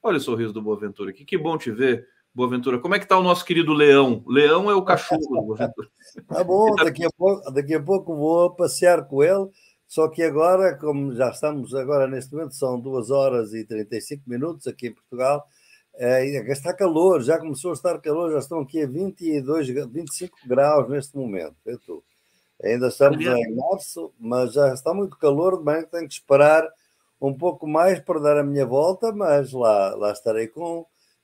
Olha o sorriso do Boaventura aqui. Que bom te ver, Boaventura. Como é que está o nosso querido Leão? Leão é o cachorro do Boaventura. Tá bom, daqui a pouco vou passear com ele, só que agora, como já estamos agora neste momento, são 2 horas e 35 minutos aqui em Portugal, está calor, já começou a estar calor, já estão aqui a 22, 25 graus neste momento. Ainda estamos em março, mas já está muito calor, bem, tenho que esperar um pouco mais para dar a minha volta, mas lá estarei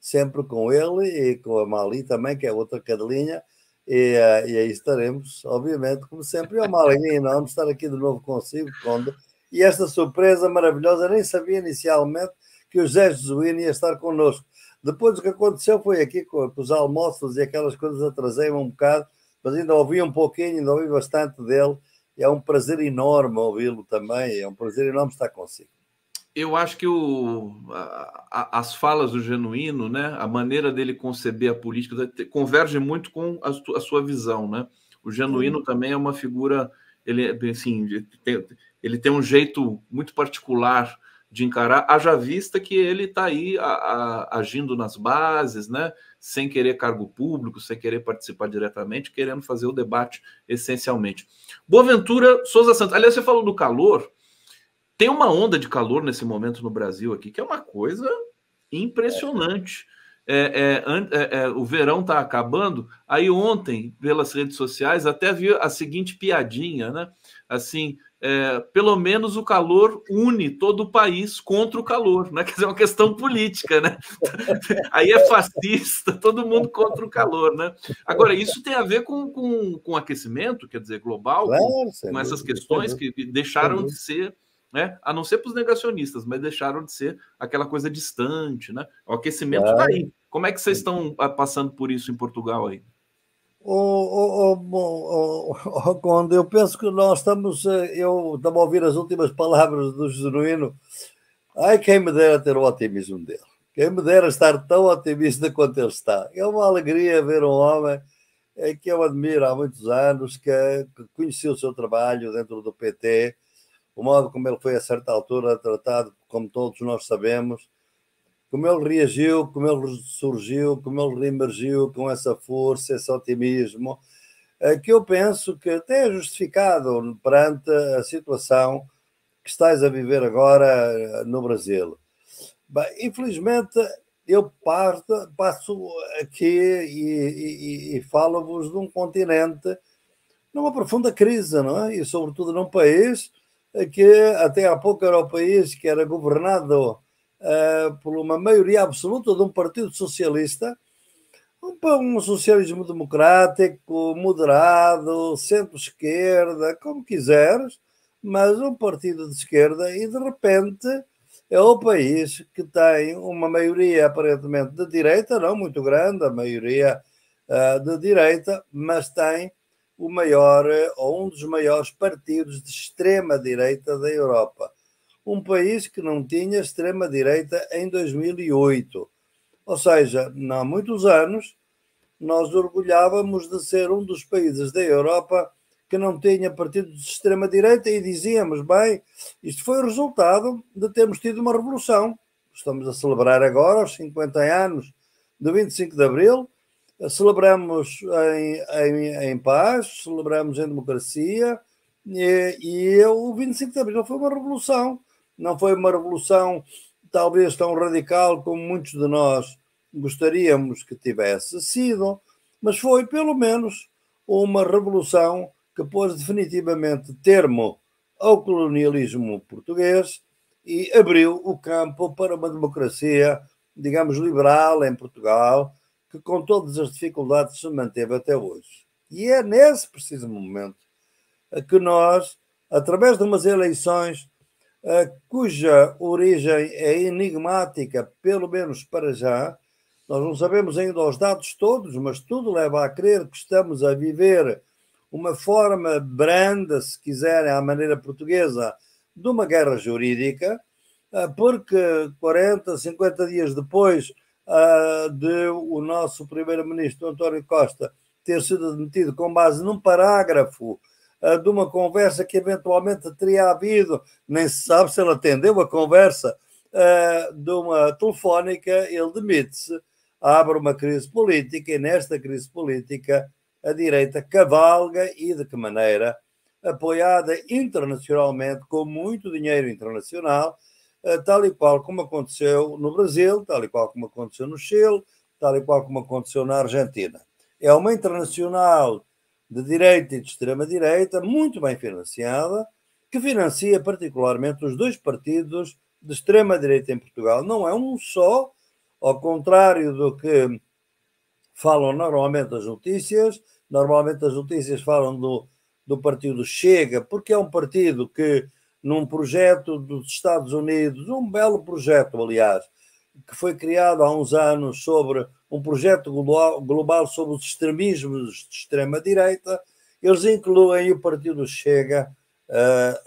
sempre com ele e com a Mali também, que é outra cadelinha, e aí estaremos, obviamente, como sempre. É uma alegria enorme estar aqui de novo consigo, Conde, e esta surpresa maravilhosa. Nem sabia inicialmente que o José Jesuíno ia estar connosco. Depois o que aconteceu foi aqui com os almoços e aquelas coisas, atrasei-me um bocado, mas ainda ouvi um pouquinho, ainda ouvi bastante dele, e é um prazer enorme ouvi-lo também, é um prazer enorme estar consigo. Eu acho que as falas do Genuíno, né, a maneira dele conceber a política, converge muito com a sua visão, né? O Genuíno também é uma figura, assim, ele tem um jeito muito particular de encarar, haja vista que ele está aí agindo nas bases, né, sem querer cargo público, sem querer participar diretamente, querendo fazer o debate essencialmente. Boaventura Souza Santos, aliás, você falou do calor. Tem uma onda de calor nesse momento no Brasil aqui, que é uma coisa impressionante. O verão está acabando. Aí ontem, pelas redes sociais, até vi a seguinte piadinha, né? Assim, pelo menos o calor une todo o país contra o calor, né? Quer dizer, é uma questão política, né? Aí é fascista, todo mundo contra o calor, né? Agora, isso tem a ver com aquecimento, quer dizer, global, claro, com essas questões que deixaram de ser, né? A não ser para os negacionistas, mas deixaram de ser aquela coisa distante, né? O aquecimento está aí. Como é que vocês estão passando por isso em Portugal aí? Quando eu penso que nós estamos, eu estava a ouvir as últimas palavras do Genuíno. Ai, quem me dera ter o otimismo dele. Quem me dera estar tão otimista quanto ele está. É uma alegria ver um homem que eu admiro há muitos anos, que conheci o seu trabalho dentro do PT, o modo como ele foi a certa altura tratado, como todos nós sabemos, como ele reagiu, como ele surgiu, como ele reemergiu com essa força, esse otimismo, que eu penso que até é justificado perante a situação que estás a viver agora no Brasil. Bem, infelizmente, eu passo aqui e falo-vos de um continente numa profunda crise, não é? E sobretudo num país que até há pouco era o país que era governado por uma maioria absoluta de um partido socialista, um socialismo democrático, moderado, centro-esquerda, como quiseres, mas um partido de esquerda, e de repente é o país que tem uma maioria aparentemente de direita, não muito grande, a maioria de direita, mas tem o maior ou um dos maiores partidos de extrema-direita da Europa. Um país que não tinha extrema-direita em 2008. Ou seja, há muitos anos nós orgulhávamos de ser um dos países da Europa que não tinha partido de extrema-direita e dizíamos, bem, isto foi o resultado de termos tido uma revolução. Estamos a celebrar agora os 50 anos do 25 de Abril, celebramos em paz, celebramos em democracia, e o 25 de Abril foi uma revolução. Não foi uma revolução talvez tão radical como muitos de nós gostaríamos que tivesse sido, mas foi pelo menos uma revolução que pôs definitivamente termo ao colonialismo português e abriu o campo para uma democracia, digamos, liberal em Portugal, que com todas as dificuldades se manteve até hoje. E é nesse preciso momento que nós, através de umas eleições cuja origem é enigmática, pelo menos para já, nós não sabemos ainda os dados todos, mas tudo leva a crer que estamos a viver uma forma branda, se quiserem, à maneira portuguesa, de uma guerra jurídica, porque 40, 50 dias depois de o nosso primeiro-ministro António Costa ter sido demitido com base num parágrafo de uma conversa que eventualmente teria havido, nem se sabe se ele atendeu a conversa de uma telefónica, ele demite-se, abre uma crise política, e nesta crise política a direita cavalga, e de que maneira? Apoiada internacionalmente, com muito dinheiro internacional, tal e qual como aconteceu no Brasil, tal e qual como aconteceu no Chile, tal e qual como aconteceu na Argentina. É uma internacional de direita e de extrema-direita, muito bem financiada, que financia particularmente os dois partidos de extrema-direita em Portugal. Não é um só, ao contrário do que falam normalmente as notícias. Normalmente as notícias falam do partido Chega, porque é um partido que, num projeto dos Estados Unidos, um belo projeto, aliás, que foi criado há uns anos sobre um projeto global sobre os extremismos de extrema-direita, eles incluem o partido Chega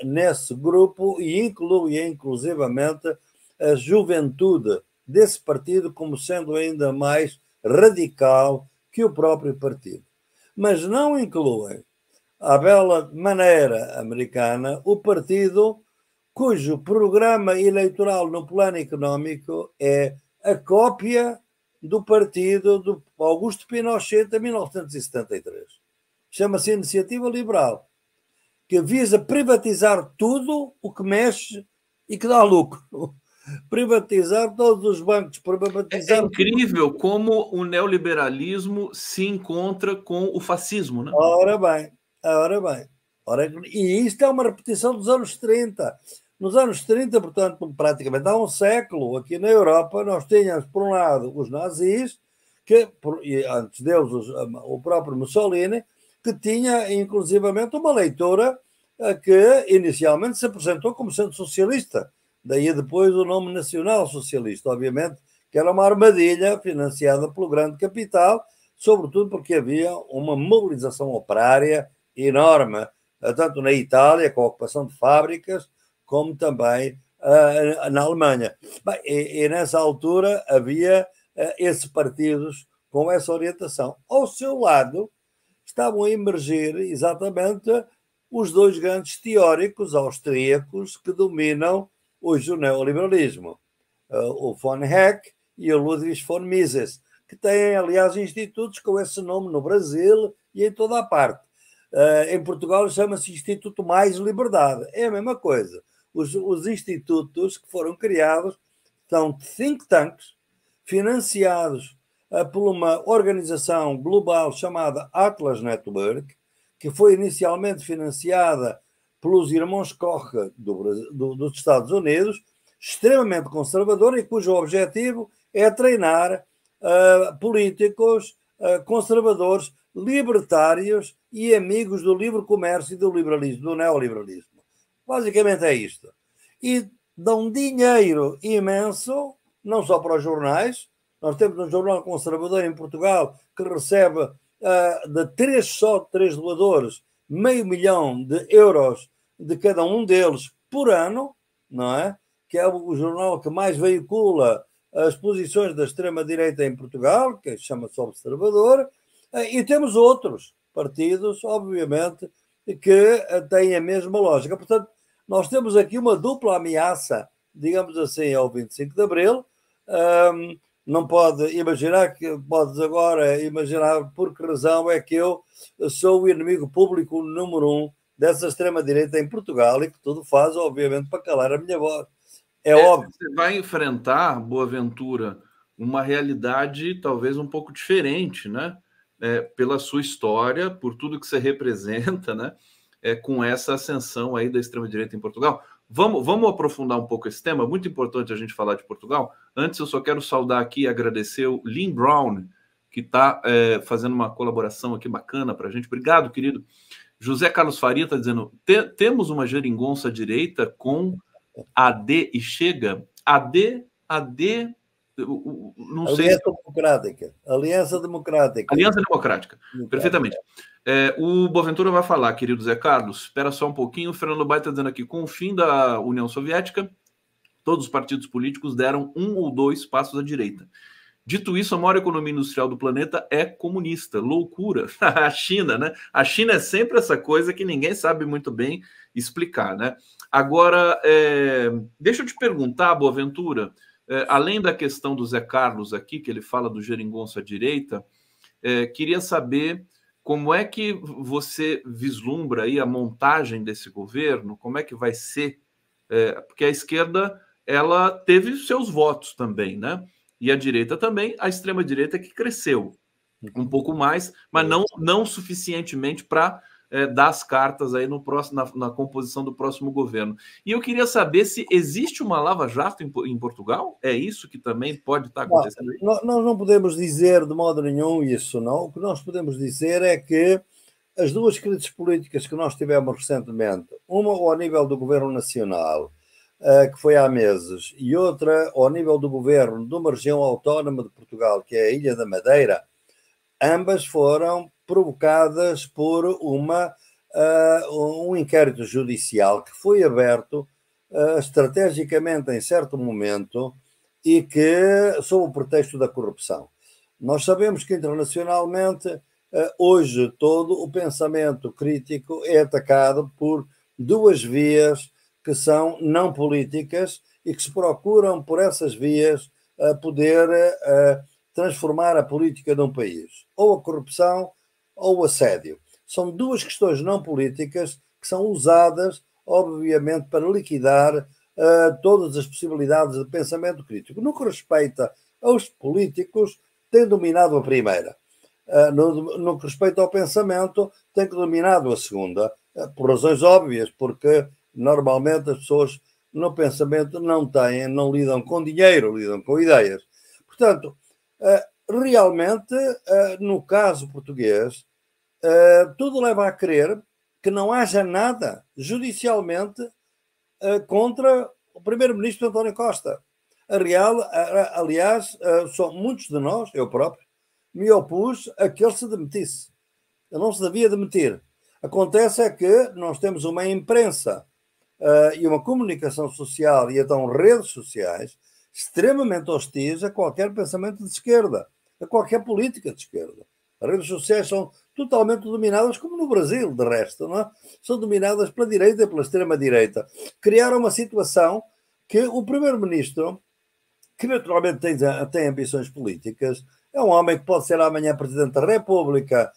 nesse grupo e incluem, inclusivamente, a juventude desse partido como sendo ainda mais radical que o próprio partido. Mas não incluem, à bela maneira americana, o partido cujo programa eleitoral no plano económico é a cópia do partido do Augusto Pinochet de 1973. Chama-se Iniciativa Liberal, que visa privatizar tudo o que mexe e que dá lucro. Privatizar todos os bancos, privatizar... É incrível como o neoliberalismo se encontra com o fascismo, né? Ora bem, ora bem. E isto é uma repetição dos anos 30. Nos anos 30, portanto, praticamente há um século, aqui na Europa, nós tínhamos, por um lado, os nazis, e antes deles o próprio Mussolini, que tinha, inclusivamente, uma leitura que inicialmente se apresentou como sendo socialista. Daí depois o nome nacional-socialista, obviamente, que era uma armadilha financiada pelo grande capital, sobretudo porque havia uma mobilização operária enorme, tanto na Itália, com a ocupação de fábricas, como também na Alemanha. Bem, e nessa altura havia esses partidos com essa orientação. Ao seu lado estavam a emergir exatamente os dois grandes teóricos austríacos que dominam hoje o neoliberalismo, o von Hayek e o Ludwig von Mises, que têm, aliás, institutos com esse nome no Brasil e em toda a parte. Em Portugal chama-se Instituto Mais Liberdade. É a mesma coisa. Os institutos que foram criados são think tanks financiados por uma organização global chamada Atlas Network, que foi inicialmente financiada pelos irmãos Koch dos Estados Unidos, extremamente conservadora, e cujo objetivo é treinar políticos conservadores, libertários e amigos do livre comércio e do liberalismo, do neoliberalismo. Basicamente é isto. E dão dinheiro imenso, não só para os jornais. Nós temos um jornal conservador em Portugal que recebe de três doadores, €500.000 de cada um deles por ano, não é? Que é o jornal que mais veicula as posições da extrema-direita em Portugal, que chama-se Observador, e temos outros partidos, obviamente, que têm a mesma lógica. Portanto, nós temos aqui uma dupla ameaça, digamos assim, ao 25 de Abril. Não pode imaginar que podes agora imaginar por que razão é que eu sou o inimigo público número 1 dessa extrema-direita em Portugal e que tudo faz, obviamente, para calar a minha voz. É óbvio. Você vai enfrentar, Boaventura, uma realidade talvez um pouco diferente, né? Pela sua história, por tudo que você representa, né? Com essa ascensão aí da extrema-direita em Portugal. Vamos aprofundar um pouco esse tema, muito importante a gente falar de Portugal. Antes, eu só quero saudar aqui e agradecer o Lynn Brown, que está fazendo uma colaboração aqui bacana para a gente. Obrigado, querido. José Carlos Faria está dizendo, temos uma geringonça direita com AD e Chega? AD, não sei. Aliança Democrática. Aliança Democrática, perfeitamente. O Boaventura vai falar, querido Zé Carlos, espera só um pouquinho. O Fernando Baita está dizendo aqui, com o fim da União Soviética, todos os partidos políticos deram 1 ou 2 passos à direita. Dito isso, a maior economia industrial do planeta é comunista. Loucura. A China, né? A China é sempre essa coisa que ninguém sabe muito bem explicar, né? Agora, deixa eu te perguntar, Boaventura, além da questão do Zé Carlos aqui, que ele fala do geringonça à direita, queria saber como é que você vislumbra aí a montagem desse governo, como é que vai ser, porque a esquerda ela teve seus votos também, né? E a direita também, a extrema-direita que cresceu um pouco mais, mas não suficientemente para dar as cartas aí no próximo, na composição do próximo governo. E eu queria saber se existe uma lava-jato em Portugal? É isso que também pode estar acontecendo aí? Nós não podemos dizer de modo nenhum isso, não. O que nós podemos dizer é que as duas crises políticas que nós tivemos recentemente, uma ao nível do governo nacional, que foi há meses, e outra ao nível do governo de uma região autónoma de Portugal, que é a Ilha da Madeira, ambas foram provocadas por um inquérito judicial que foi aberto estrategicamente em certo momento e que, sob o pretexto da corrupção. Nós sabemos que internacionalmente, hoje, todo o pensamento crítico é atacado por duas vias que são não políticas e que se procuram por essas vias poder transformar a política de um país. Ou a corrupção ou o assédio. São duas questões não políticas que são usadas, obviamente, para liquidar todas as possibilidades de pensamento crítico. No que respeita aos políticos, tem dominado a primeira. No que respeita ao pensamento, tem dominado a segunda, por razões óbvias, porque normalmente as pessoas no pensamento não lidam com dinheiro, lidam com ideias. Portanto, realmente, no caso português, tudo leva a crer que não haja nada judicialmente contra o primeiro-ministro António Costa. Aliás, são muitos de nós, eu próprio, me opus a que ele se demitisse. Ele não se devia demitir. Acontece é que nós temos uma imprensa e uma comunicação social e então redes sociais extremamente hostis a qualquer pensamento de esquerda, a qualquer política de esquerda. As redes sociais são totalmente dominadas, como no Brasil, de resto, não é? São dominadas pela direita e pela extrema-direita. Criaram uma situação que o primeiro-ministro, que naturalmente tem ambições políticas, é um homem que pode ser amanhã Presidente da República,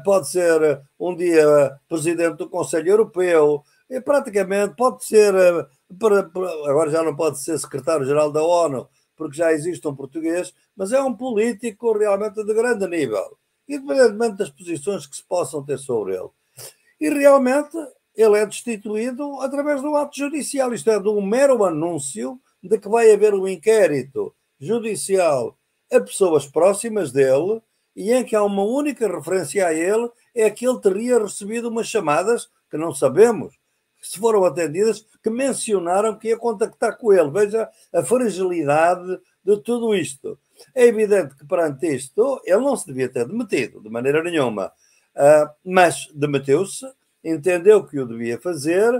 pode ser um dia Presidente do Conselho Europeu, e praticamente pode ser, agora já não pode ser Secretário-Geral da ONU, porque já existe um português, mas é um político realmente de grande nível, independentemente das posições que se possam ter sobre ele. E realmente ele é destituído através do ato judicial, isto é, de um mero anúncio de que vai haver um inquérito judicial a pessoas próximas dele e em que há uma única referência a ele, é que ele teria recebido umas chamadas que não sabemos se foram atendidas, que mencionaram que ia contactar com ele. Veja a fragilidade de tudo isto. É evidente que perante isto ele não se devia ter demitido, de maneira nenhuma. Mas demeteu-se, entendeu que o devia fazer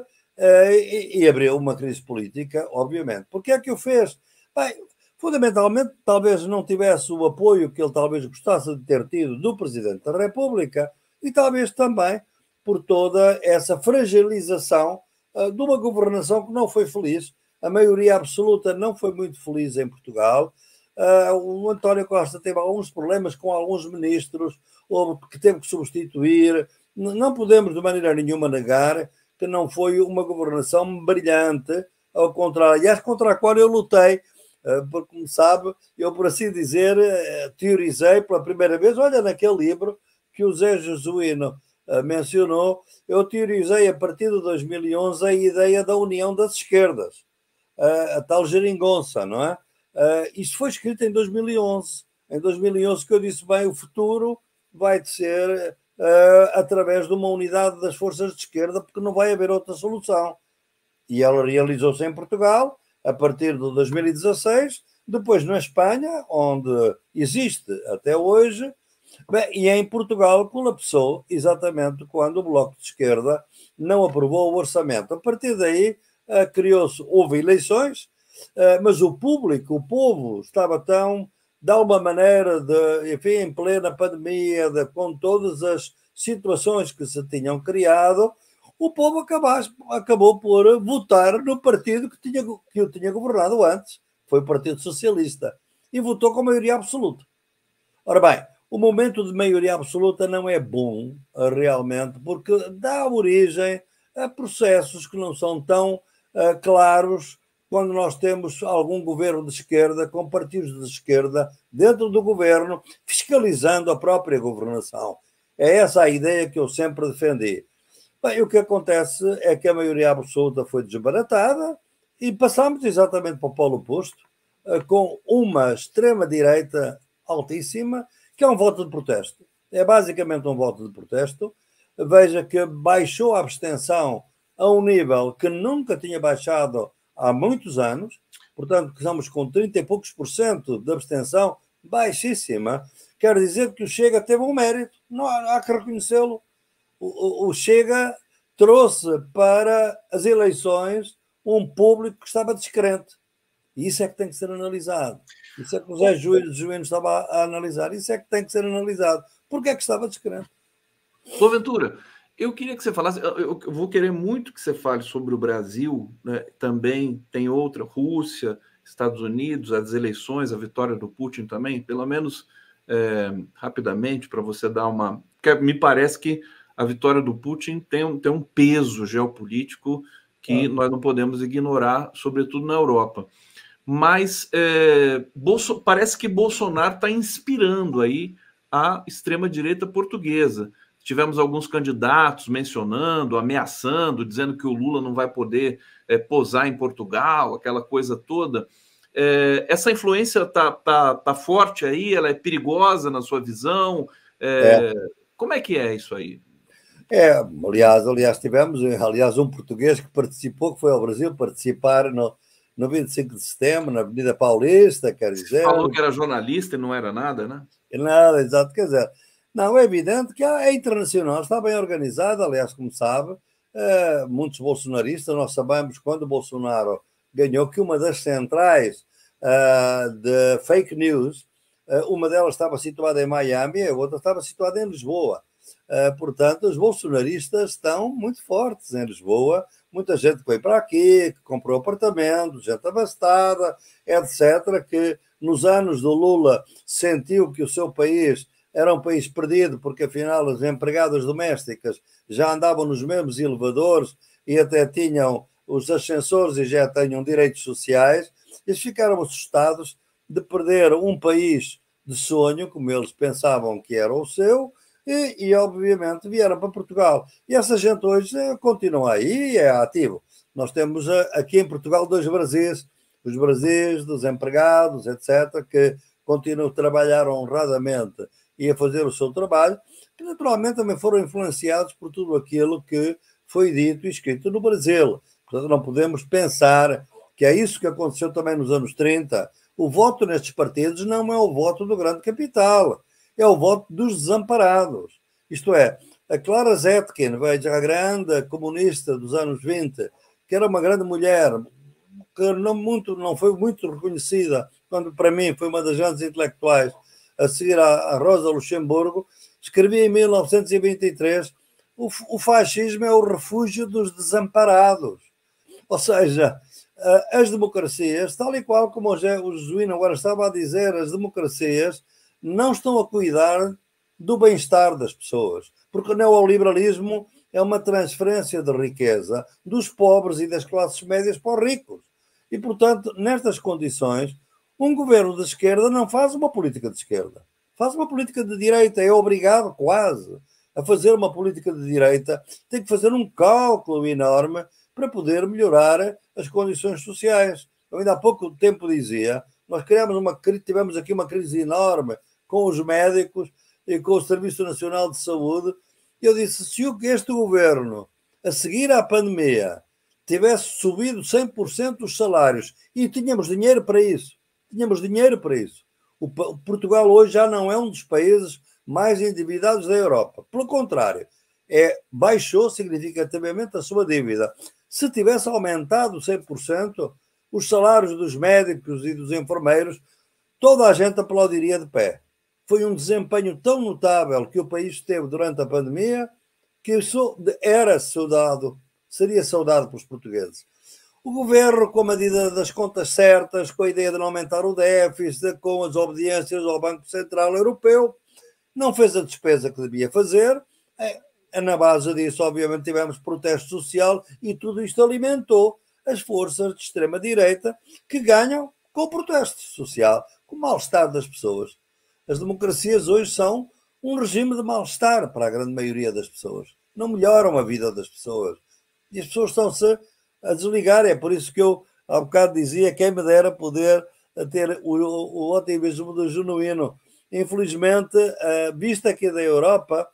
e abriu uma crise política, obviamente. Por que é que o fez? Bem, fundamentalmente, talvez não tivesse o apoio que ele talvez gostasse de ter tido do Presidente da República e talvez também por toda essa fragilização de uma governação que não foi feliz. A maioria absoluta não foi muito feliz em Portugal. O António Costa teve alguns problemas com alguns ministros, que teve que substituir. Não podemos de maneira nenhuma negar que não foi uma governação brilhante, ao contrário, aliás, contra a qual eu lutei, porque, como sabe, eu, por assim dizer, teorizei pela primeira vez, olha, naquele livro que o Zé Jesuíno mencionou, eu teorizei a partir de 2011 a ideia da união das esquerdas, a tal geringonça, não é? Isto foi escrito em 2011. Em 2011 que eu disse, bem, o futuro vai ser através de uma unidade das forças de esquerda, porque não vai haver outra solução. E ela realizou-se em Portugal, a partir de 2016, depois na Espanha, onde existe até hoje. Bem, e em Portugal colapsou exatamente quando o Bloco de Esquerda não aprovou o orçamento. A partir daí houve eleições, mas o povo estava tão de alguma maneira, enfim, em plena pandemia, com todas as situações que se tinham criado, o povo acabou por votar no partido que o tinha governado antes, foi o Partido Socialista, e votou com maioria absoluta. Ora bem, o momento de maioria absoluta não é bom, realmente, porque dá origem a processos que não são tão claros quando nós temos algum governo de esquerda, com partidos de esquerda, dentro do governo, fiscalizando a própria governação. É essa a ideia que eu sempre defendi. Bem, o que acontece é que a maioria absoluta foi desbaratada e passamos exatamente para o polo oposto, com uma extrema-direita altíssima, que é um voto de protesto. É basicamente um voto de protesto. Veja que baixou a abstenção a um nível que nunca tinha baixado há muitos anos, portanto, estamos com 30 e poucos % de abstenção, baixíssima. Quer dizer que o Chega teve um mérito, não há que reconhecê-lo. O Chega trouxe para as eleições um público que estava descrente. E isso é que tem que ser analisado. Isso é que o José Joelho estava a analisar. Isso é que tem que ser analisado. Porque é que estava descrente? Boaventura, eu queria que você falasse, eu vou querer muito que você fale sobre o Brasil, né? Também tem outra, Rússia, Estados Unidos, as eleições, a vitória do Putin também, pelo menos rapidamente, para você dar uma... Porque me parece que a vitória do Putin tem um peso geopolítico que nós não podemos ignorar, sobretudo na Europa. Mas parece que Bolsonaro está inspirando aí a extrema-direita portuguesa. Tivemos alguns candidatos mencionando, ameaçando, dizendo que o Lula não vai poder posar em Portugal, aquela coisa toda. Essa influência tá forte aí? Ela é perigosa na sua visão? Como é que é isso aí? Aliás, tivemos um português que participou, que foi ao Brasil participar no 25 de setembro, na Avenida Paulista, quer dizer... Falou que era jornalista e não era nada, né? Nada, exato, quer dizer... Não, é evidente que é internacional, está bem organizado, aliás, como sabe, muitos bolsonaristas, nós sabemos quando o Bolsonaro ganhou que uma das centrais de fake news, uma delas estava situada em Miami e a outra estava situada em Lisboa. Portanto, os bolsonaristas estão muito fortes em Lisboa, muita gente que veio para aqui, que comprou apartamentos, gente abastada, etc., que nos anos do Lula sentiu que o seu país era um país perdido, porque afinal as empregadas domésticas já andavam nos mesmos elevadores e até tinham os ascensores e já tinham direitos sociais. Eles ficaram assustados de perder um país de sonho, como eles pensavam que era o seu, e obviamente vieram para Portugal. E essa gente hoje continua aí, é ativo. Nós temos aqui em Portugal dois Brasis, os Brasis dos empregados, etc., que continuam a trabalhar honradamente e a fazer o seu trabalho, que naturalmente também foram influenciados por tudo aquilo que foi dito e escrito no Brasil. Portanto, não podemos pensar que é isso que aconteceu também nos anos 30. O voto nestes partidos não é o voto do grande capital, é o voto dos desamparados. Isto é, a Clara Zetkin, veja, a grande comunista dos anos 20, que era uma grande mulher, que não foi muito reconhecida, quando para mim foi uma das grandes intelectuais, a seguir a Rosa Luxemburgo, escrevia em 1923: o fascismo é o refúgio dos desamparados. Ou seja, as democracias, tal e qual como o Jesuíno agora estava a dizer, as democracias não estão a cuidar do bem-estar das pessoas, porque o neoliberalismo é uma transferência de riqueza dos pobres e das classes médias para os ricos. E, portanto, nestas condições, um governo de esquerda não faz uma política de esquerda, faz uma política de direita, é obrigado quase a fazer uma política de direita, tem que fazer um cálculo enorme para poder melhorar as condições sociais. Eu ainda há pouco tempo dizia, nós tivemos aqui uma crise enorme com os médicos e com o Serviço Nacional de Saúde. Eu disse, se este governo, a seguir à pandemia, tivesse subido 100% os salários, e tínhamos dinheiro para isso, o Portugal hoje já não é um dos países mais endividados da Europa. Pelo contrário, baixou significativamente a sua dívida. Se tivesse aumentado 100%, os salários dos médicos e dos enfermeiros toda a gente aplaudiria de pé. Foi um desempenho tão notável que o país teve durante a pandemia que isso seria saudado pelos portugueses. O governo, com a medida das contas certas, com a ideia de não aumentar o déficit, com as obediências ao Banco Central Europeu, não fez a despesa que devia fazer. Na base disso, obviamente, tivemos protesto social e tudo isto alimentou as forças de extrema-direita que ganham com o protesto social, com o mal-estar das pessoas. As democracias hoje são um regime de mal-estar para a grande maioria das pessoas. Não melhoram a vida das pessoas. E as pessoas estão-se a desligar. É por isso que eu, há bocado, dizia quem me dera poder ter o otimismo do genuíno. Infelizmente, vista aqui da Europa,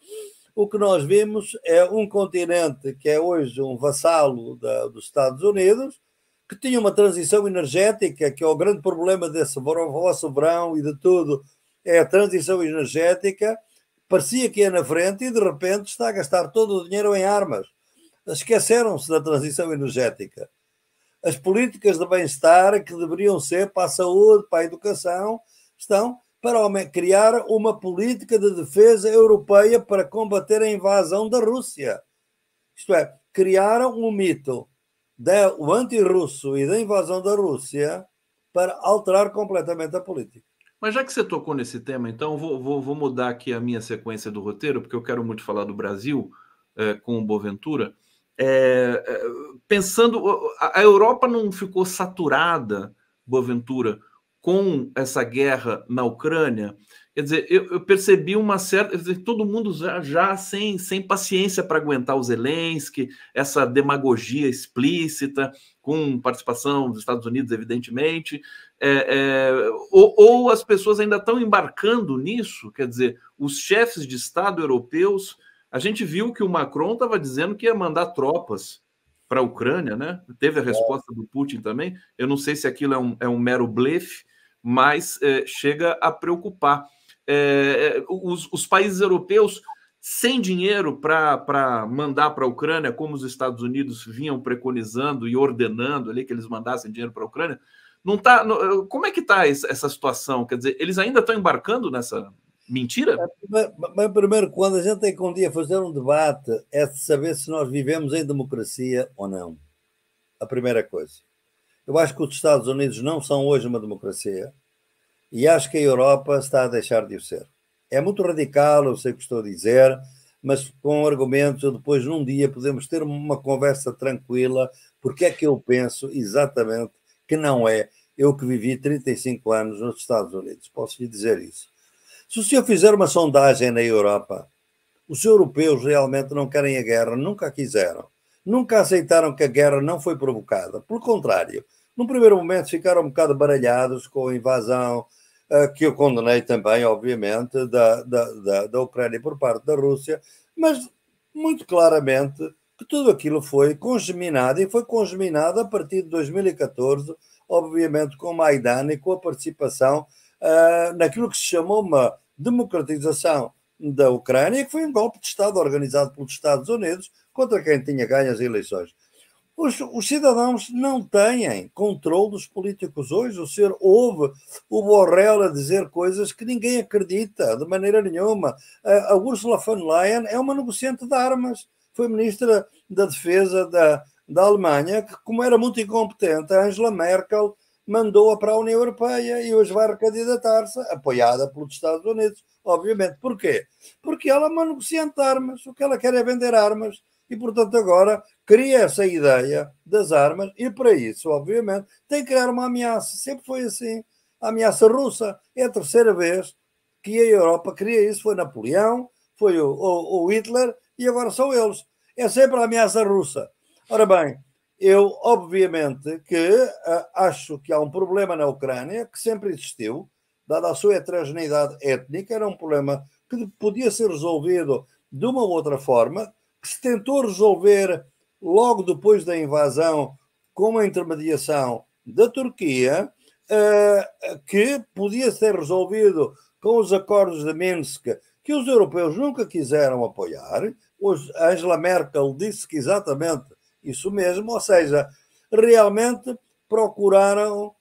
o que nós vimos é um continente que é hoje um vassalo dos Estados Unidos, que tinha uma transição energética, que é o grande problema desse vosso verão e de tudo, é a transição energética. Parecia que ia na frente e de repente está a gastar todo o dinheiro em armas. Esqueceram-se da transição energética. As políticas de bem-estar que deveriam ser para a saúde, para a educação, estão para criar uma política de defesa europeia para combater a invasão da Rússia. Isto é, criaram um mito do anti-russo e da invasão da Rússia para alterar completamente a política. Mas já que você tocou nesse tema, então vou mudar aqui a minha sequência do roteiro, porque eu quero muito falar do Brasil com o Boaventura. Pensando, a Europa não ficou saturada, Boaventura, com essa guerra na Ucrânia? Quer dizer, eu percebi uma certa... Todo mundo já sem paciência para aguentar o Zelensky, essa demagogia explícita, com participação dos Estados Unidos, evidentemente, ou as pessoas ainda estão embarcando nisso, quer dizer, os chefes de Estado europeus... A gente viu que o Macron estava dizendo que ia mandar tropas para a Ucrânia, né? Teve a resposta do Putin também. Eu não sei se aquilo é um mero blefe, mas chega a preocupar. Os países europeus sem dinheiro para mandar para a Ucrânia, como os Estados Unidos vinham preconizando e ordenando ali que eles mandassem dinheiro para a Ucrânia, não tá. Como é que está essa situação? Quer dizer, eles ainda estão embarcando nessa mentira? Mas primeiro, quando a gente tem que um dia fazer um debate, é de saber se nós vivemos em democracia ou não. A primeira coisa. Eu acho que os Estados Unidos não são hoje uma democracia e acho que a Europa está a deixar de o ser. É muito radical, eu sei o que estou a dizer, mas com argumentos, depois num dia podemos ter uma conversa tranquila, porque é que eu penso exatamente que não é. Eu que vivi 35 anos nos Estados Unidos, posso lhe dizer isso. Se o senhor fizer uma sondagem na Europa, os europeus realmente não querem a guerra, nunca a quiseram. Nunca aceitaram que a guerra não foi provocada. Pelo contrário, num primeiro momento ficaram um bocado baralhados com a invasão, que eu condenei também, obviamente, da Ucrânia por parte da Rússia, mas muito claramente que tudo aquilo foi congeminado, e foi congeminado a partir de 2014, obviamente com o Maidan e com a participação naquilo que se chamou uma democratização da Ucrânia, que foi um golpe de Estado organizado pelos Estados Unidos contra quem tinha ganho as eleições. Os cidadãos não têm controle dos políticos hoje. O senhor ouve o Borrell a dizer coisas que ninguém acredita de maneira nenhuma. A Ursula von der Leyen é uma negociante de armas. Foi ministra da Defesa da Alemanha, que, como era muito incompetente, a Angela Merkel mandou-a para a União Europeia e hoje vai recandidatar-se, apoiada pelos Estados Unidos, obviamente. Porquê? Porque ela é uma negociante de armas. O que ela quer é vender armas. E, portanto, agora cria essa ideia das armas e, para isso, obviamente, tem que criar uma ameaça. Sempre foi assim. A ameaça russa é a terceira vez que a Europa cria isso. Foi Napoleão, foi o Hitler e agora são eles. É sempre a ameaça russa. Ora bem, eu, obviamente, que acho que há um problema na Ucrânia que sempre existiu, dada a sua heterogeneidade étnica, era um problema que podia ser resolvido de uma ou outra forma, que se tentou resolver logo depois da invasão com a intermediação da Turquia, que podia ser resolvido com os acordos de Minsk, que os europeus nunca quiseram apoiar. Hoje, Angela Merkel disse que exatamente isso mesmo, ou seja, realmente procuraram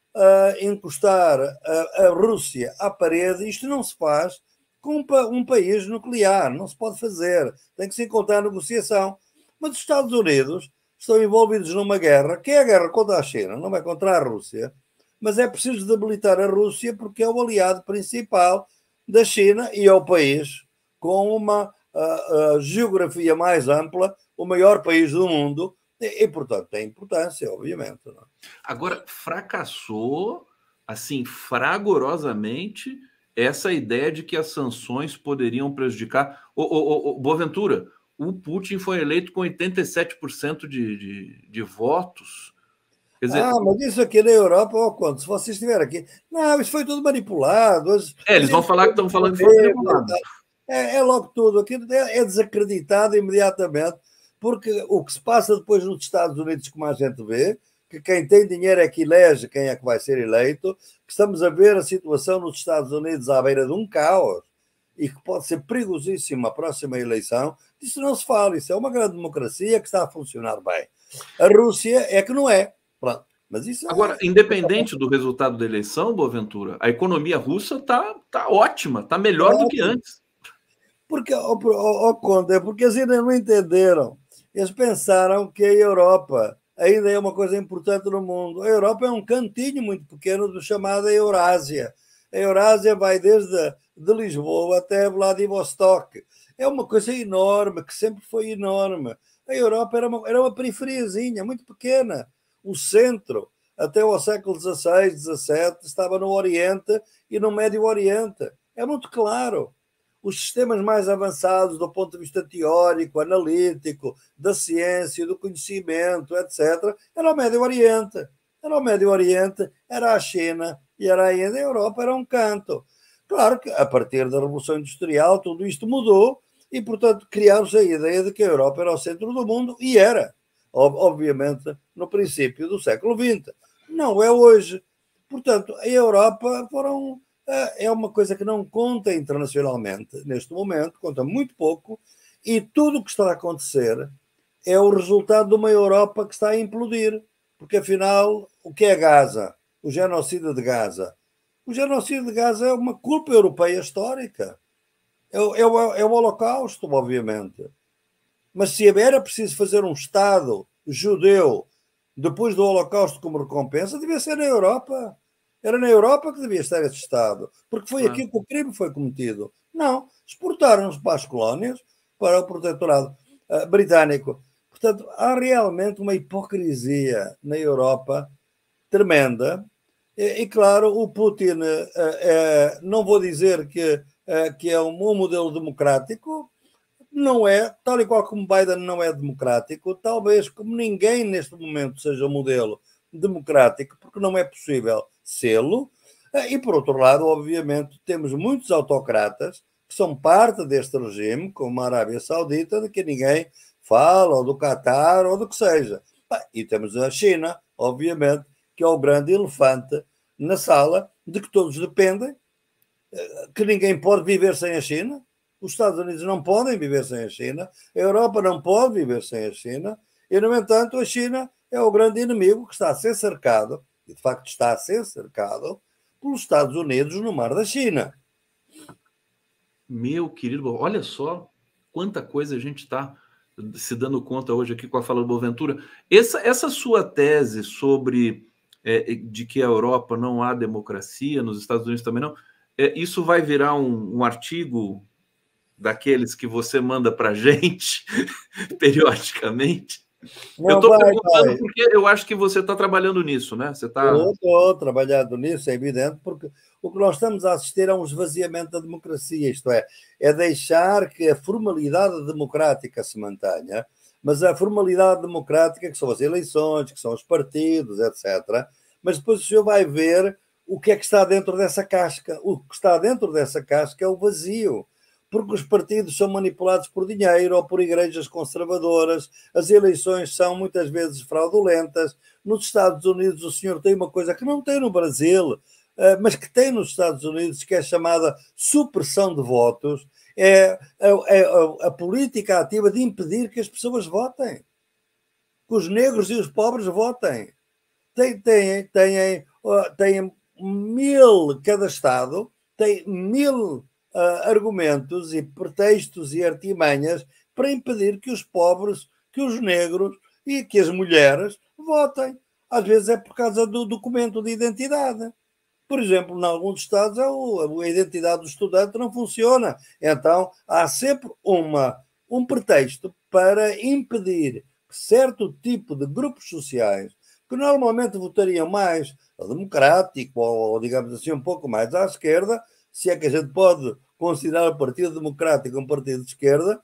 encostar a Rússia à parede. Isto não se faz com um país nuclear, não se pode fazer. Tem que se encontrar negociação. Mas os Estados Unidos estão envolvidos numa guerra, que é a guerra contra a China, não é contra a Rússia, mas é preciso debilitar a Rússia porque é o aliado principal da China e é o país com uma geografia mais ampla, o maior país do mundo, e portanto tem importância, obviamente. Não é? Agora, fracassou, assim, fragorosamente, essa ideia de que as sanções poderiam prejudicar. Boaventura, o Putin foi eleito com 87% de votos. Quer dizer, mas isso aqui na Europa, oh, quando, se vocês estiverem aqui, não, isso foi tudo manipulado. Eles vão falar que estão falando que foi manipulado. É logo tudo, aquilo é desacreditado imediatamente, porque o que se passa depois nos Estados Unidos, como a gente vê, que quem tem dinheiro é que elege quem é que vai ser eleito, que estamos a ver a situação nos Estados Unidos à beira de um caos, e que pode ser perigosíssima a próxima eleição, isso não se fala, isso é uma grande democracia que está a funcionar bem. A Rússia é que não é. Pronto. Mas isso agora, independente do resultado da eleição, Boaventura, a economia russa está ótima, está melhor do que antes. Porque, Conde, porque eles ainda não entenderam. Eles pensaram que a Europa ainda é uma coisa importante no mundo. A Europa é um cantinho muito pequeno do chamado Eurásia. A Eurásia vai desde de Lisboa até Vladivostok. É uma coisa enorme, que sempre foi enorme. A Europa era uma periferiazinha, muito pequena. O centro, até ao século XVI, XVII, estava no Oriente e no Médio Oriente. É muito claro. Os sistemas mais avançados do ponto de vista teórico, analítico, da ciência, do conhecimento, etc., era o Médio Oriente. Era o Médio Oriente, era a China e era a Índia. A Europa era um canto. Claro que, a partir da Revolução Industrial, tudo isto mudou e, portanto, criaram-se a ideia de que a Europa era o centro do mundo e era, obviamente, no princípio do século XX. Não é hoje. Portanto, a Europa é uma coisa que não conta internacionalmente neste momento, conta muito pouco, e tudo o que está a acontecer é o resultado de uma Europa que está a implodir. Porque, afinal, o que é Gaza? O genocídio de Gaza. O genocídio de Gaza é uma culpa europeia histórica. É o Holocausto, obviamente. Mas se era preciso fazer um Estado judeu depois do Holocausto como recompensa, devia ser na Europa. Era na Europa que devia estar esse Estado, porque foi aqui que o crime foi cometido. Não, exportaram-nos para as colónias, para o protetorado britânico. Portanto, há realmente uma hipocrisia na Europa tremenda. E claro, o Putin, não vou dizer que é um modelo democrático, não é, tal e qual como Biden não é democrático, talvez como ninguém neste momento seja um modelo democrático, porque não é possível sê-lo. E, por outro lado, obviamente, temos muitos autocratas que são parte deste regime, como a Arábia Saudita, de que ninguém fala, ou do Catar, ou do que seja. E temos a China, obviamente, que é o grande elefante na sala, de que todos dependem, que ninguém pode viver sem a China. Os Estados Unidos não podem viver sem a China, a Europa não pode viver sem a China, e, no entanto, a China é o grande inimigo que está a ser cercado, e de facto está a ser cercado, pelos Estados Unidos no Mar da China. Meu querido, olha só quanta coisa a gente está se dando conta hoje aqui com a fala do Boaventura. Essa sua tese sobre de que a Europa não há democracia, nos Estados Unidos também não, isso vai virar um artigo daqueles que você manda para a gente periodicamente? Não, eu estou perguntando porque eu acho que você está trabalhando nisso, né? Você está... Eu estou trabalhando nisso, é evidente, porque o que nós estamos a assistir é um esvaziamento da democracia, isto é deixar que a formalidade democrática se mantenha, mas a formalidade democrática, que são as eleições, que são os partidos, etc., mas depois o senhor vai ver o que é que está dentro dessa casca. O que está dentro dessa casca é o vazio, porque os partidos são manipulados por dinheiro ou por igrejas conservadoras, as eleições são muitas vezes fraudulentas. Nos Estados Unidos o senhor tem uma coisa que não tem no Brasil, mas que tem nos Estados Unidos, que é chamada supressão de votos, é a política ativa de impedir que as pessoas votem, que os negros e os pobres votem. Têm têm 1000, cada Estado tem 1000 argumentos e pretextos e artimanhas para impedir que os pobres, que os negros e que as mulheres votem. Às vezes é por causa do documento de identidade. Por exemplo, em alguns estados a identidade do estudante não funciona. Então, há sempre um pretexto para impedir que certo tipo de grupos sociais, que normalmente votariam mais democrático ou, digamos assim, um pouco mais à esquerda, se é que a gente pode considerar o Partido Democrático um partido de esquerda,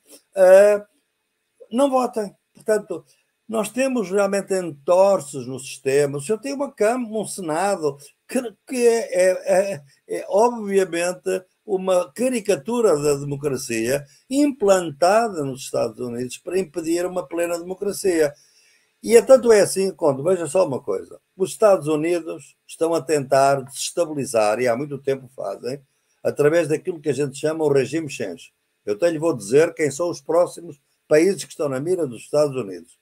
não votem. Portanto, nós temos realmente entorces no sistema. O senhor tem uma Câmara, um Senado, que é obviamente uma caricatura da democracia implantada nos Estados Unidos para impedir uma plena democracia. E tanto é assim, quando, veja só uma coisa, os Estados Unidos estão a tentar desestabilizar, e há muito tempo fazem, através daquilo que a gente chama o regime change. Eu até lhe vou dizer quem são os próximos países que estão na mira dos Estados Unidos.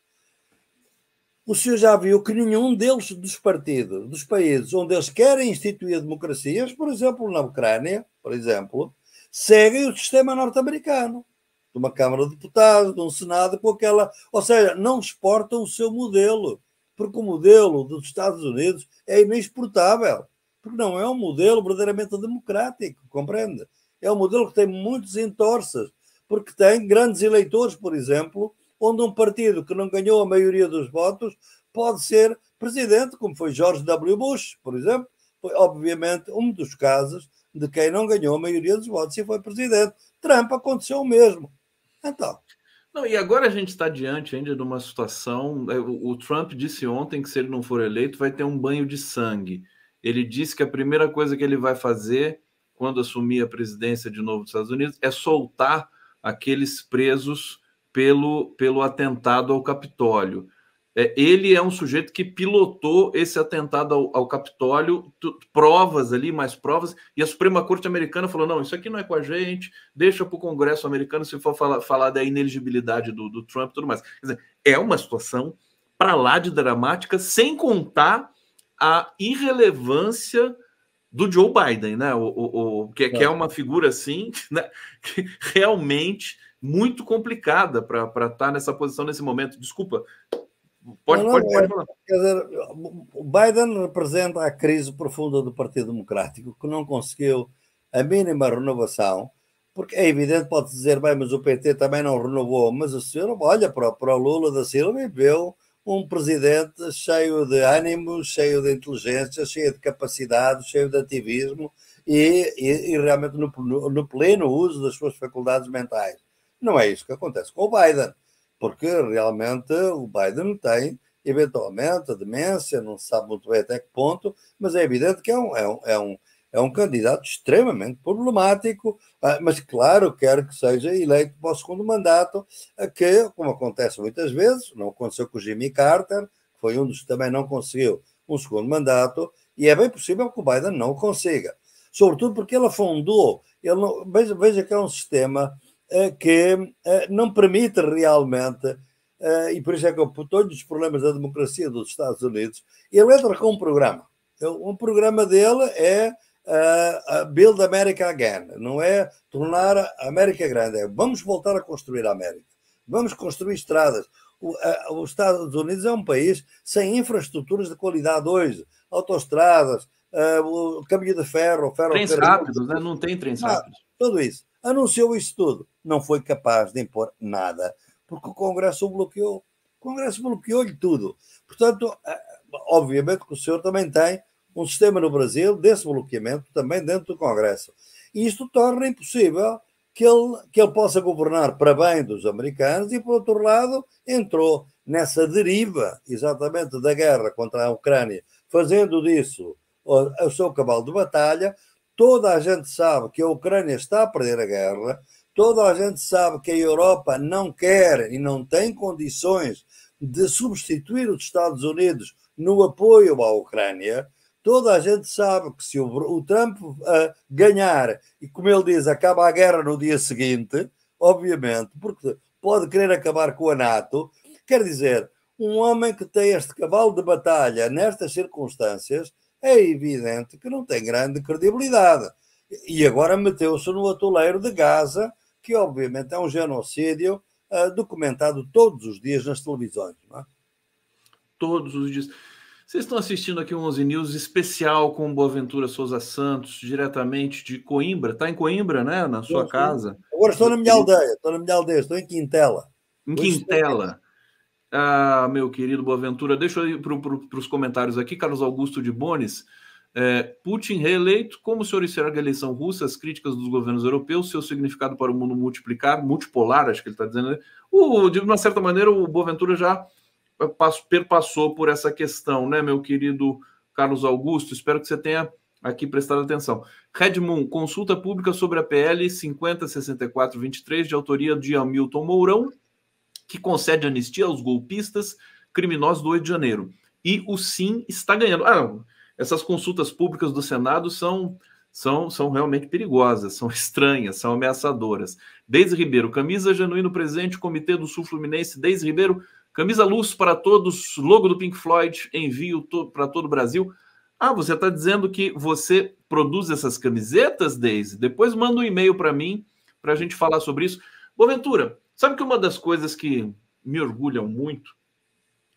O senhor já viu que nenhum deles, dos partidos, dos países onde eles querem instituir democracias, por exemplo, na Ucrânia, por exemplo, seguem o sistema norte-americano, de uma Câmara de Deputados, de um Senado, com aquela... Ou seja, não exportam o seu modelo, porque o modelo dos Estados Unidos é inexportável, porque não é um modelo verdadeiramente democrático, compreende? É um modelo que tem muitos entorces, porque tem grandes eleitores, por exemplo, onde um partido que não ganhou a maioria dos votos pode ser presidente, como foi George W. Bush, por exemplo. Foi, obviamente, um dos casos de quem não ganhou a maioria dos votos e foi presidente. Trump aconteceu o mesmo. Então... Não, e agora a gente está diante ainda de uma situação. O Trump disse ontem que se ele não for eleito, vai ter um banho de sangue. Ele disse que a primeira coisa que ele vai fazer quando assumir a presidência de novo dos Estados Unidos é soltar aqueles presos pelo atentado ao Capitólio. Ele é um sujeito que pilotou esse atentado ao Capitólio, provas ali, mais provas, e a Suprema Corte americana falou, não, isso aqui não é com a gente, deixa para o Congresso americano se for falar da ineligibilidade do Trump e tudo mais. Quer dizer, é uma situação para lá de dramática, sem contar a irrelevância do Joe Biden, né? Que é uma figura assim, né? Que realmente muito complicada para estar nessa posição nesse momento. Desculpa, pode falar. Quer dizer, o Biden representa a crise profunda do Partido Democrático, que não conseguiu a mínima renovação, porque é evidente, pode dizer, bem, mas o PT também não renovou, mas o senhor olha para o Lula da Silva e vê um presidente cheio de ânimo, cheio de inteligência, cheio de capacidade, cheio de ativismo e realmente no pleno uso das suas faculdades mentais. Não é isso que acontece com o Biden, porque realmente o Biden tem, eventualmente, a demência, não se sabe muito bem até que ponto, mas é evidente que é um candidato extremamente problemático, mas claro, quero que seja eleito para o segundo mandato, que, como acontece muitas vezes, não aconteceu com o Jimmy Carter, que foi um dos que também não conseguiu um segundo mandato, e é bem possível que o Biden não o consiga. Sobretudo porque ele afundou, veja que é um sistema que não permite realmente, e por isso é que eu todos os problemas da democracia dos Estados Unidos, ele entra com um programa. O programa dele é Build America Again, não é tornar a América grande, é vamos voltar a construir a América, vamos construir estradas. Os Estados Unidos é um país sem infraestruturas de qualidade hoje, autoestradas, o caminho de ferro, trens rápidos, né? Não tem trens rápidos. Tudo isso. Anunciou isso tudo. Não foi capaz de impor nada, porque o Congresso o bloqueou. O Congresso bloqueou-lhe tudo. Portanto, obviamente que o senhor também tem um sistema no Brasil desse bloqueamento também dentro do Congresso. E isto torna impossível que ele possa governar para bem dos americanos e, por outro lado, entrou nessa deriva exatamente da guerra contra a Ucrânia, fazendo disso o seu cavalo de batalha. Toda a gente sabe que a Ucrânia está a perder a guerra, toda a gente sabe que a Europa não quer e não tem condições de substituir os Estados Unidos no apoio à Ucrânia. Toda a gente sabe que se o Trump ganhar, e como ele diz, acaba a guerra no dia seguinte, obviamente, porque pode querer acabar com a NATO, quer dizer, um homem que tem este cavalo de batalha nestas circunstâncias é evidente que não tem grande credibilidade. E agora meteu-se no atoleiro de Gaza, que obviamente é um genocídio documentado todos os dias nas televisões, não é? Todos os dias. Vocês estão assistindo aqui um 11 News especial com Boaventura Souza Santos, diretamente de Coimbra. Está em Coimbra, né? Na sua casa. Agora estou na minha aldeia, estou em Quintela. Em Quintela. Ah, meu querido Boaventura, deixa eu ir para os comentários aqui. Carlos Augusto de Bones. Putin reeleito, como o senhor enxerga a eleição russa, as críticas dos governos europeus, seu significado para o mundo multipolar, acho que ele está dizendo. De uma certa maneira, o Boaventura já perpassou por essa questão, né, meu querido Carlos Augusto? Espero que você tenha aqui prestado atenção. Redmoon, consulta pública sobre a PL 506423, de autoria de Hamilton Mourão, que concede anistia aos golpistas criminosos do 8 de janeiro. E o sim está ganhando. Essas consultas públicas do Senado são realmente perigosas, são estranhas, são ameaçadoras. Deise Ribeiro, camisa genuíno presente, Comitê do Sul Fluminense. Deise Ribeiro, camisa luz para todos, logo do Pink Floyd, envio para todo o Brasil. Você está dizendo que você produz essas camisetas, Deise? Depois manda um e-mail para mim, para a gente falar sobre isso. Boaventura, sabe que uma das coisas que me orgulham muito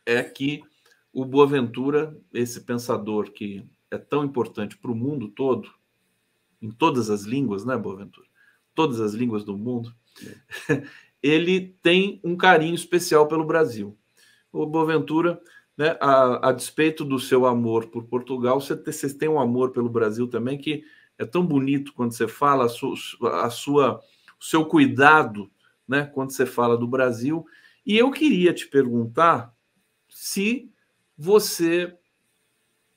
é que o Boaventura, esse pensador que é tão importante para o mundo todo, em todas as línguas, né, Boaventura? Todas as línguas do mundo, ele tem um carinho especial pelo Brasil. O Boaventura, né, a despeito do seu amor por Portugal, você tem um amor pelo Brasil também, que é tão bonito quando você fala o seu cuidado, né, quando você fala do Brasil. E eu queria te perguntar se você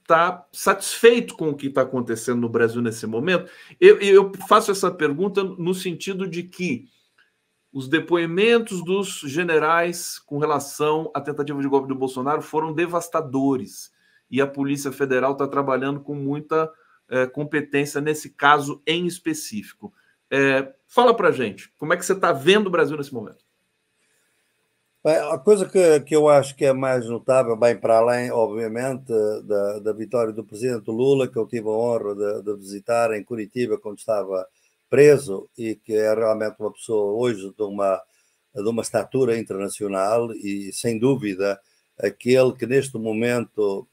está satisfeito com o que está acontecendo no Brasil nesse momento. Eu faço essa pergunta no sentido de que os depoimentos dos generais com relação à tentativa de golpe do Bolsonaro foram devastadores. E a Polícia Federal está trabalhando com muita competência nesse caso em específico. Fala para a gente, como é que você está vendo o Brasil nesse momento? Bem, a coisa que eu acho que é mais notável, bem para além, obviamente, da vitória do presidente Lula, que eu tive a honra de visitar em Curitiba quando estava preso e que é realmente uma pessoa hoje de uma estatura internacional e, sem dúvida, aquele que neste momento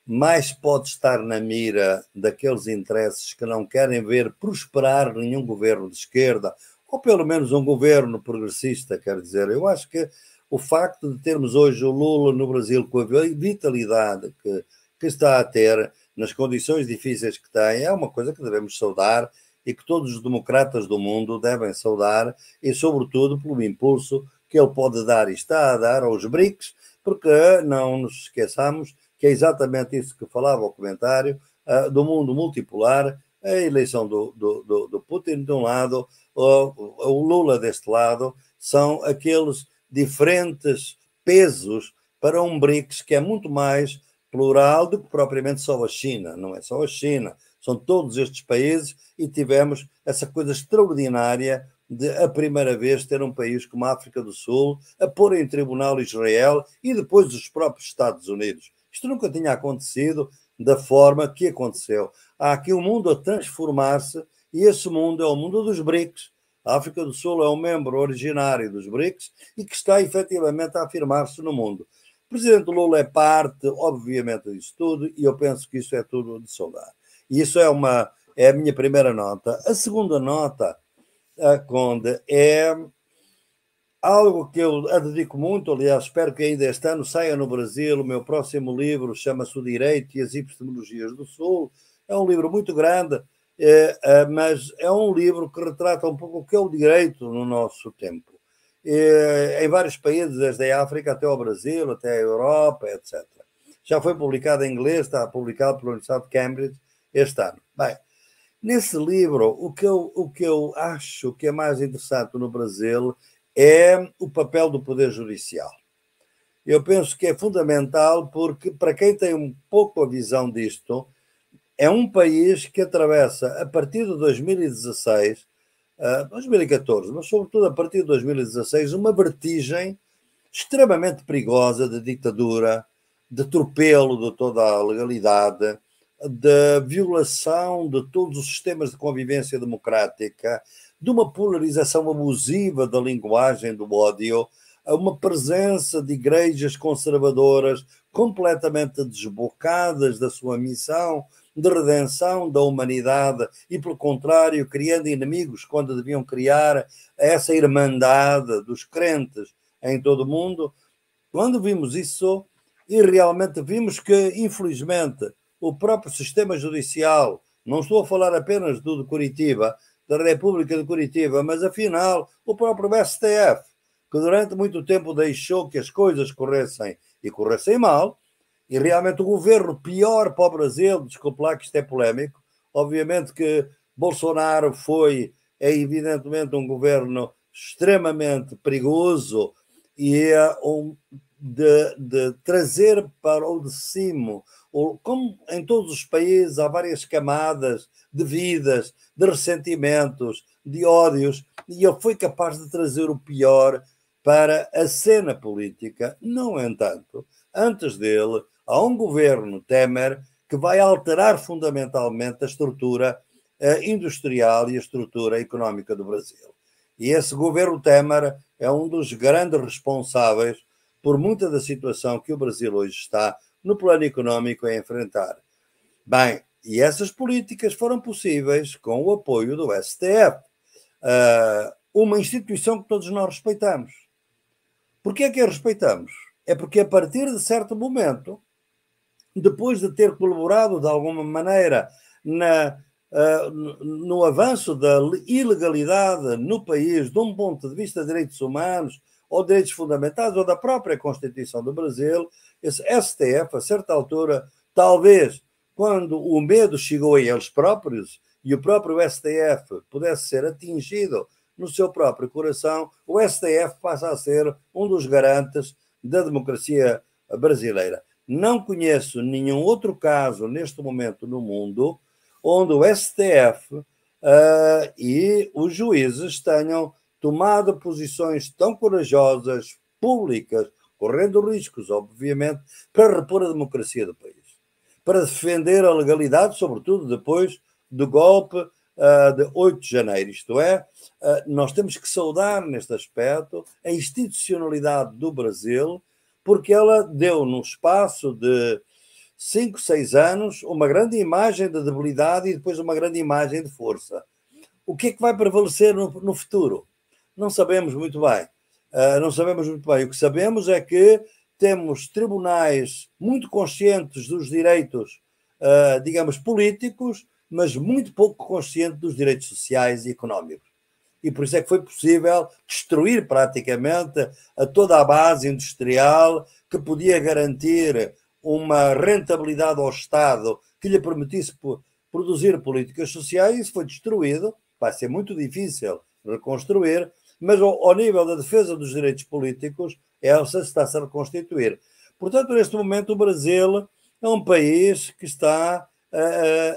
mais pode estar na mira daqueles interesses que não querem ver prosperar nenhum governo de esquerda, ou pelo menos um governo progressista, quer dizer. Eu acho que o facto de termos hoje o Lula no Brasil com a vitalidade que está a ter, nas condições difíceis que tem, é uma coisa que devemos saudar e que todos os democratas do mundo devem saudar, e sobretudo pelo impulso que ele pode dar e está a dar aos BRICS, porque não nos esqueçamos que é exatamente isso que falava o comentário, do mundo multipolar, a eleição do Putin de um lado, o Lula deste lado, são aqueles diferentes pesos para um BRICS que é muito mais plural do que propriamente só a China. Não é só a China, são todos estes países, e tivemos essa coisa extraordinária de a primeira vez ter um país como a África do Sul a pôr em tribunal Israel e depois os próprios Estados Unidos. Isto nunca tinha acontecido da forma que aconteceu. Há aqui um mundo a transformar-se, e esse mundo é o mundo dos BRICS. A África do Sul é um membro originário dos BRICS e que está efetivamente a afirmar-se no mundo. O presidente Lula é parte, obviamente, disso tudo, e eu penso que isso é tudo de saudar. E isso é a minha primeira nota. A segunda nota, Conde, é algo que eu dedico muito, aliás, espero que ainda este ano saia no Brasil. O meu próximo livro chama-se O Direito e as Epistemologias do Sul. É um livro muito grande, mas é um livro que retrata um pouco o que é o direito no nosso tempo. Em vários países, desde a África até ao Brasil, até a Europa, etc. Já foi publicado em inglês, está publicado pela Universidade de Cambridge este ano. Bem, nesse livro, o que eu acho que é mais interessante no Brasil é o papel do Poder Judicial. Eu penso que é fundamental porque, para quem tem um pouco a visão disto, é um país que atravessa, a partir de 2016, 2014, mas sobretudo a partir de 2016, uma vertigem extremamente perigosa de ditadura, de atropelo de toda a legalidade, da violação de todos os sistemas de convivência democrática, de uma polarização abusiva da linguagem do ódio, a uma presença de igrejas conservadoras completamente desbocadas da sua missão de redenção da humanidade e, pelo contrário, criando inimigos quando deviam criar essa irmandade dos crentes em todo o mundo. Quando vimos isso, e realmente vimos que, infelizmente, o próprio sistema judicial, não estou a falar apenas do de Curitiba, da República de Curitiba, mas afinal o próprio STF, que durante muito tempo deixou que as coisas corressem e corressem mal, e realmente o governo pior para o Brasil, desculpe lá que isto é polémico, obviamente que Bolsonaro é evidentemente um governo extremamente perigoso e de trazer para o de cima, como em todos os países há várias camadas de vidas, de ressentimentos, de ódios, e ele foi capaz de trazer o pior para a cena política. No entanto, antes dele, há um governo Temer que vai alterar fundamentalmente a estrutura industrial e a estrutura económica do Brasil. E esse governo Temer é um dos grandes responsáveis por muita da situação que o Brasil hoje está, no plano económico, a enfrentar. Bem, e essas políticas foram possíveis com o apoio do STF, uma instituição que todos nós respeitamos. Porquê é que a respeitamos? É porque a partir de certo momento, depois de ter colaborado de alguma maneira no avanço da ilegalidade no país, de um ponto de vista de direitos humanos, ou direitos fundamentais, ou da própria Constituição do Brasil, esse STF, a certa altura, talvez, quando o medo chegou a eles próprios, e o próprio STF pudesse ser atingido no seu próprio coração, o STF passa a ser um dos garantes da democracia brasileira. Não conheço nenhum outro caso, neste momento, no mundo, onde o STF e os juízes tenham tomado posições tão corajosas, públicas, correndo riscos, obviamente, para repor a democracia do país, para defender a legalidade, sobretudo depois do golpe de 8 de janeiro. Isto é, nós temos que saudar, neste aspecto, a institucionalidade do Brasil, porque ela deu, no espaço de 5, 6 anos, uma grande imagem de debilidade e depois uma grande imagem de força. O que é que vai prevalecer no futuro? Não sabemos muito bem. Não sabemos muito bem. O que sabemos é que temos tribunais muito conscientes dos direitos, digamos, políticos, mas muito pouco conscientes dos direitos sociais e económicos. E por isso é que foi possível destruir praticamente toda a base industrial que podia garantir uma rentabilidade ao Estado que lhe permitisse produzir políticas sociais. Isso foi destruído. Vai ser muito difícil reconstruir, mas ao nível da defesa dos direitos políticos, essa está-se a reconstituir. Portanto, neste momento, o Brasil é um país que está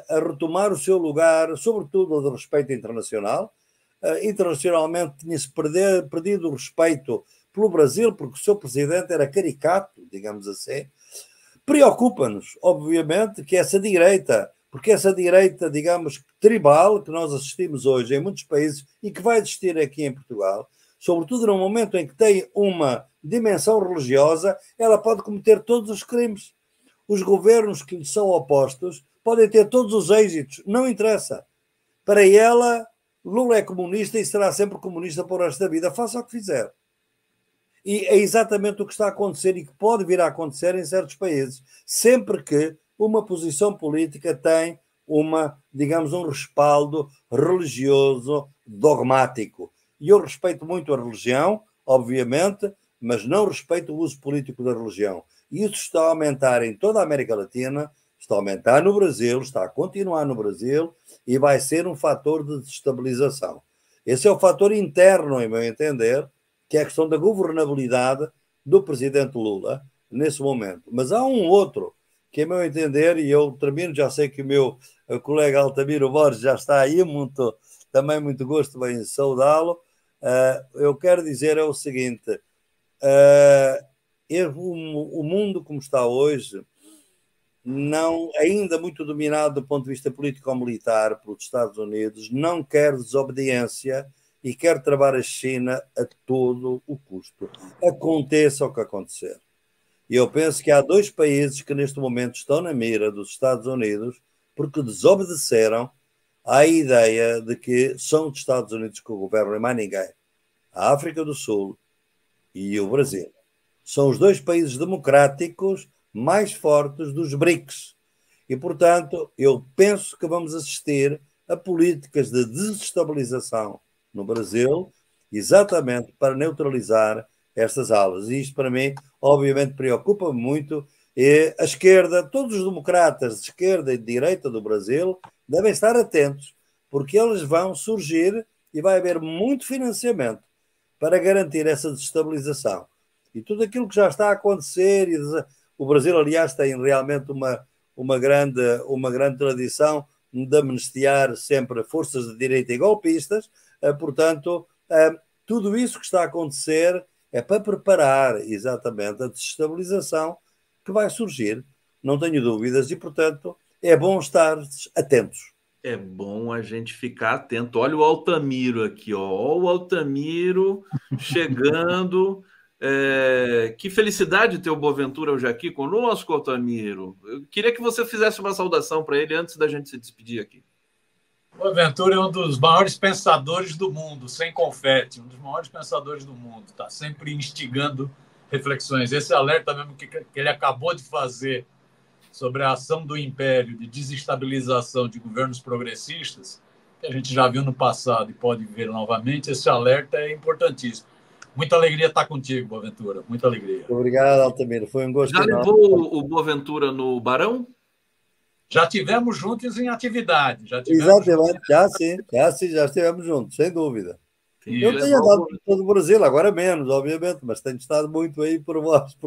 a retomar o seu lugar, sobretudo de respeito internacional. Internacionalmente tinha-se perdido o respeito pelo Brasil, porque o seu presidente era caricato, digamos assim. Preocupa-nos, obviamente, que essa direita, porque essa direita, digamos, tribal, que nós assistimos hoje em muitos países e que vai existir aqui em Portugal, sobretudo no momento em que tem uma dimensão religiosa, ela pode cometer todos os crimes. Os governos que lhe são opostos podem ter todos os êxitos, não interessa. Para ela, Lula é comunista e será sempre comunista por o resto da vida, faça o que fizer. E é exatamente o que está a acontecer e que pode vir a acontecer em certos países, sempre que uma posição política tem digamos, um respaldo religioso dogmático. E eu respeito muito a religião, obviamente, mas não respeito o uso político da religião. E isso está a aumentar em toda a América Latina, está a aumentar no Brasil, está a continuar no Brasil e vai ser um fator de desestabilização. Esse é o fator interno, em meu entender, que é a questão da governabilidade do presidente Lula nesse momento. Mas há um outro que, a meu entender, e eu termino, já sei que o meu colega Altamiro Borges já está aí, também muito gosto em saudá-lo. Eu quero dizer é o seguinte, o mundo como está hoje não, ainda muito dominado do ponto de vista político-militar pelos Estados Unidos, não quer desobediência e quer travar a China a todo o custo. Aconteça o que acontecer. E eu penso que há dois países que neste momento estão na mira dos Estados Unidos porque desobedeceram à ideia de que são os Estados Unidos que governam e mais ninguém. A África do Sul e o Brasil. São os dois países democráticos mais fortes dos BRICS. E, portanto, eu penso que vamos assistir a políticas de desestabilização no Brasil, exatamente para neutralizar estas alas. E isto, para mim, obviamente, preocupa-me muito. E a esquerda, todos os democratas de esquerda e de direita do Brasil devem estar atentos, porque eles vão surgir e vai haver muito financiamento para garantir essa desestabilização. E tudo aquilo que já está a acontecer, e o Brasil, aliás, tem realmente uma grande tradição de amnistiar sempre forças de direita e golpistas, portanto, tudo isso que está a acontecer é para preparar exatamente a desestabilização que vai surgir, não tenho dúvidas, e, portanto, é bom estar atentos. É bom a gente ficar atento. Olha o Altamiro aqui, ó. Olha o Altamiro chegando. Que felicidade ter o Boaventura hoje aqui conosco, Altamiro. Eu queria que você fizesse uma saudação para ele antes da gente se despedir aqui. Boaventura é um dos maiores pensadores do mundo, sem confete, um dos maiores pensadores do mundo. Está sempre instigando reflexões. Esse alerta mesmo que ele acabou de fazer sobre a ação do Império de desestabilização de governos progressistas, que a gente já viu no passado e pode ver novamente, esse alerta é importantíssimo. Muita alegria estar contigo, Boaventura, muita alegria. Obrigado, Altamiro, foi um gosto. Já levou o Boaventura no Barão? Já tivemos juntos em atividade. Exatamente, já estivemos juntos, sem dúvida. Eu tenho andado por todo o Brasil, agora menos, obviamente, mas tenho estado muito aí por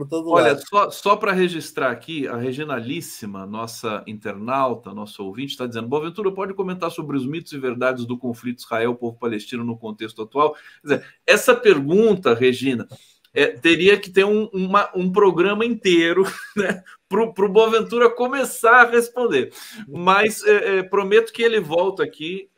todo o lado. Olha, só para registrar aqui, a Reginalíssima, nossa internauta, nosso ouvinte, está dizendo: Boaventura, pode comentar sobre os mitos e verdades do conflito Israel-povo palestino no contexto atual? Quer dizer, essa pergunta, Regina, teria que ter um programa inteiro, né, para o Boaventura começar a responder. Mas prometo que ele volta aqui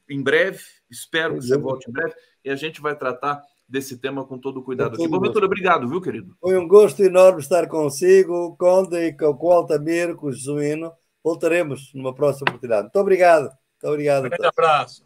em breve, espero que você volte em breve, e a gente vai tratar desse tema com todo o cuidado aqui. Boaventura, obrigado, viu, querido? Foi um gosto enorme estar consigo, Conde, e com o Altamiro, com o Jesuíno. Voltaremos numa próxima oportunidade. Muito obrigado. Muito obrigado. Um grande abraço.